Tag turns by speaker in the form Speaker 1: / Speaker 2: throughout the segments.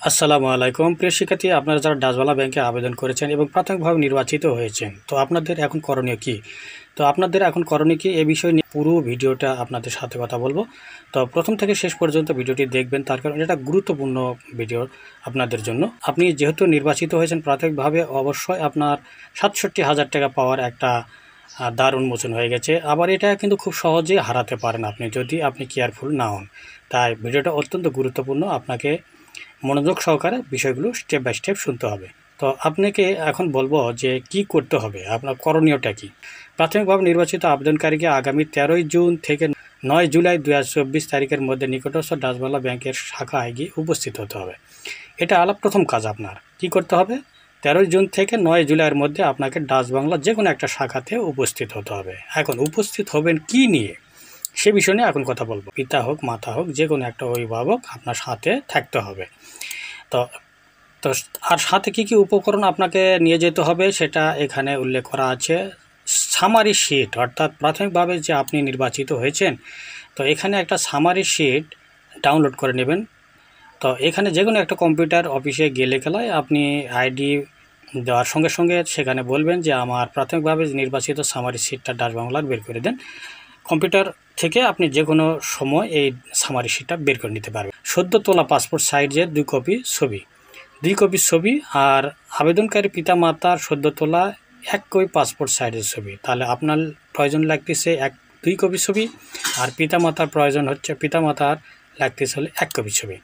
Speaker 1: আসসালামু আলাইকুম প্রিয় শিক্ষার্থী, আপনারা যারা ডাচবাংলা ব্যাংকে আবেদন করেছেন এবং প্রাথমিকভাবে নির্বাচিত হয়েছেন, তো আপনাদের এখন করণীয় কি? এই বিষয় নিয়ে পুরো ভিডিওটা আপনাদের সাথে কথা বলবো। তো প্রথম থেকে শেষ পর্যন্ত ভিডিওটি দেখবেন, তার কারণ এটা গুরুত্বপূর্ণ ভিডিও আপনাদের জন্য। আপনি যেহেতু নির্বাচিত হয়েছেন প্রাথমিকভাবে, অবশ্যই আপনার ৬৭,০০০ টাকা পাওয়ার একটা দ্বার উন্মোচন হয়ে গেছে। আবার এটা কিন্তু খুব সহজেই হারাতে পারেন যদি আপনি কেয়ারফুল না হন। তাই ভিডিওটা অত্যন্ত গুরুত্বপূর্ণ, আপনাকে মনোযোগ সহকারে বিষয়গুলো স্টেপ বাই স্টেপ শুনতে হবে। তো আপনাকে এখন বলবো যে কি করতে হবে, আপনার করণীয়টা কি। প্রাথমিকভাবে নির্বাচিত আবেদনকারীকে আগামী 13 জুন থেকে 9 জুলাই 2024 তারিখের মধ্যে নিকটস্থ ডাচবাংলা ব্যাংকের শাখায় গিয়ে উপস্থিত হতে হবে। এটা প্রথম কাজ। আপনার কি করতে হবে? 13 জুন থেকে 9 জুলাইয়ের মধ্যে আপনাকে ডাচবাংলা যে কোনো একটা শাখাতে উপস্থিত হতে হবে। এখন উপস্থিত হবেন কি নিয়ে, সে বিষয় নিয়ে এখন কথা বলবো। পিতা হোক মাতা হোক, যে কোনো একটা অভিভাবক আপনার সাথে থাকতে হবে। তো তো আর সাথে কি উপকরণ আপনাকে নিয়ে যেতে হবে সেটা এখানে উল্লেখ করা আছে। সামারি শিট, অর্থাৎ প্রাথমিকভাবে যে আপনি নির্বাচিত হয়েছেন, তো এখানে একটা সামারি শিট ডাউনলোড করে নেবেন। তো এখানে যে কোনো একটা কম্পিউটার অফিসে গেলে আপনি আইডি দেওয়ার সঙ্গে সঙ্গে সেখানে বলবেন যে আমার প্রাথমিকভাবে নির্বাচিত সামারি শিটটা ডাচবাংলার বের করে দেন। কম্পিউটার থেকে আপনি যে কোনো সময় এই সামারি শিটটা বের করে নিতে পারবেন। সদ্য তোলা পাসপোর্ট সাইজের 2 কপি ছবি আর আবেদনকারী পিতামাতার সদ্য তোলা 1 কপি পাসপোর্ট সাইজের ছবি। তাহলে আপনার প্রয়োজন লাগতেছে 2 কপি ছবি, আর পিতামাতার প্রয়োজন হচ্ছে লাগতেছে হলো 1 কপি ছবি।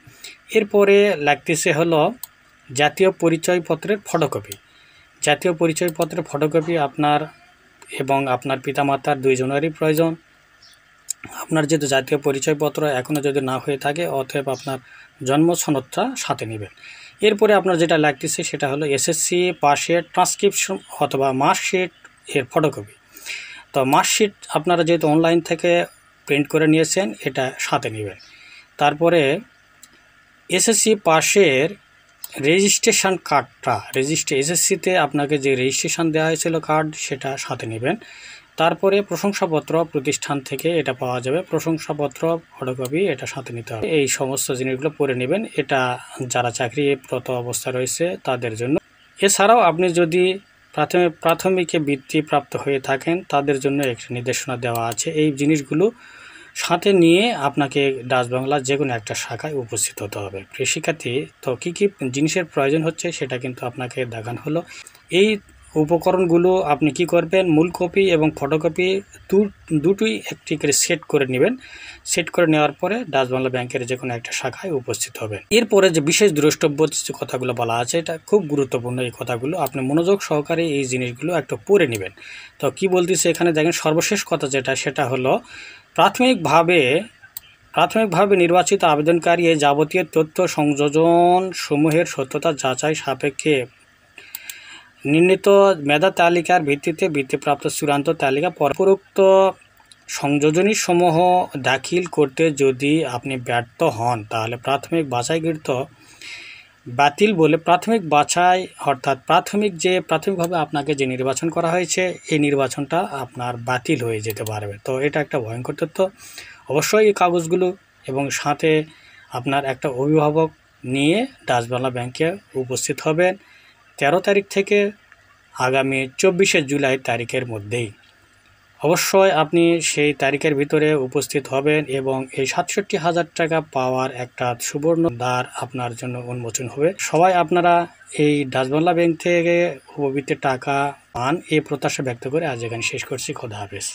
Speaker 1: এরপরে লাগতেছে হলো জাতীয় পরিচয়পত্রের ফটোকপি আপনার এবং আপনার পিতামাতার 2 জনেরই প্রয়োজন। আপনার যেহেতু জাতীয় পরিচয়পত্র এখনও যদি না হয়ে থাকে, অতএব আপনার জন্ম সনদটা সাথে নেবেন। এরপরে আপনার যেটা লাগতেছে সেটা হলো এসএসসি পাশের ট্রান্সক্রিপশন অথবা মার্কশিট এর ফটোকপি। তো মার্কশিট আপনারা যেহেতু অনলাইন থেকে প্রিন্ট করে নিয়েছেন, এটা সাথে নেবেন। তারপরে এসএসসি পাশের রেজিস্ট্রেশন কার্ডটা, এসএসসিতে আপনাকে যে রেজিস্ট্রেশন দেওয়া হয়েছিল কার্ড, সেটা সাথে নেবেন। তারপরে প্রশংসাপত্র প্রতিষ্ঠান থেকে এটা পাওয়া যাবে, প্রশংসাপত্র ফটোকপি এটা সাথে নিতে হবে। এই সমস্ত জিনিসগুলো পরে নেবেন, এটা যারা চাকরিরত অবস্থা রয়েছে তাদের জন্য। এছাড়াও আপনি যদি প্রাথমিকে বৃত্তিপ্রাপ্ত হয়ে থাকেন, তাদের জন্য একটা নির্দেশনা দেওয়া আছে। এই জিনিসগুলো সাথে নিয়ে আপনাকে ডাচবাংলার যে কোনো একটা শাখায় উপস্থিত হতে হবে। প্রিয় শিক্ষার্থী, তো কী জিনিসের প্রয়োজন হচ্ছে সেটা কিন্তু আপনাকে দেখানো হলো। এই উপকরণগুলো আপনি কি করবেন, মূল কপি এবং ফটোকপি দুটোই একটি করে সেট করে নেবেন। সেট করে নেওয়ার পরে ডাচবাংলা ব্যাংকের যে কোনো একটা শাখায় উপস্থিত হবেন। এরপরে যে বিশেষ দ্রষ্টব্য যে কথাগুলো বলা আছে, এটা খুব গুরুত্বপূর্ণ। এই কথাগুলো আপনি মনোযোগ সহকারে এই জিনিসগুলো একটু পড়ে নেবেন। তো কি বলতেছে এখানে দেখেন, সর্বশেষ কথা সেটা হলো প্রাথমিকভাবে নির্বাচিত আবেদনকারী এই যাবতীয় তথ্য সংযোজন সমূহের সত্যতা যাচাই সাপেক্ষে নির্ণীত মেধা তালিকার ভিত্তিতে বৃত্তিপ্রাপ্ত চূড়ান্ত তালিকা উপরোক্ত সংযোজনী সমূহ দাখিল করতে যদি আপনি ব্যর্থ হন, তাহলে প্রাথমিক বাছাইকৃত বাতিল বলে প্রাথমিক বাছাই, অর্থাৎ প্রাথমিকভাবে আপনাকে যে নির্বাচন করা হয়েছে, এই নির্বাচনটা আপনার বাতিল হয়ে যেতে পারবে। তো এটা একটা ভয়ঙ্কর তথ্য। অবশ্যই এই কাগজগুলো এবং সাথে আপনার একটা অভিভাবক নিয়ে ডাচবাংলা ব্যাংকে উপস্থিত হবেন 13 তারিখ থেকে আগামী 24শে জুলাই তারিখের মধ্যেই। অবশ্যই আপনি সেই তারিখের ভিতরে উপস্থিত হবেন এবং এই ৬৭,০০০ টাকা পাওয়ার একটা সুবর্ণ দ্বার আপনার জন্য উন্মোচন হবে। সবাই আপনারা এই ডাচবাংলা ব্যাংক থেকে উপবৃত্তির টাকা পান, এই প্রত্যাশা ব্যক্ত করে আজ এখানে শেষ করছি। খোদা হাফেজ।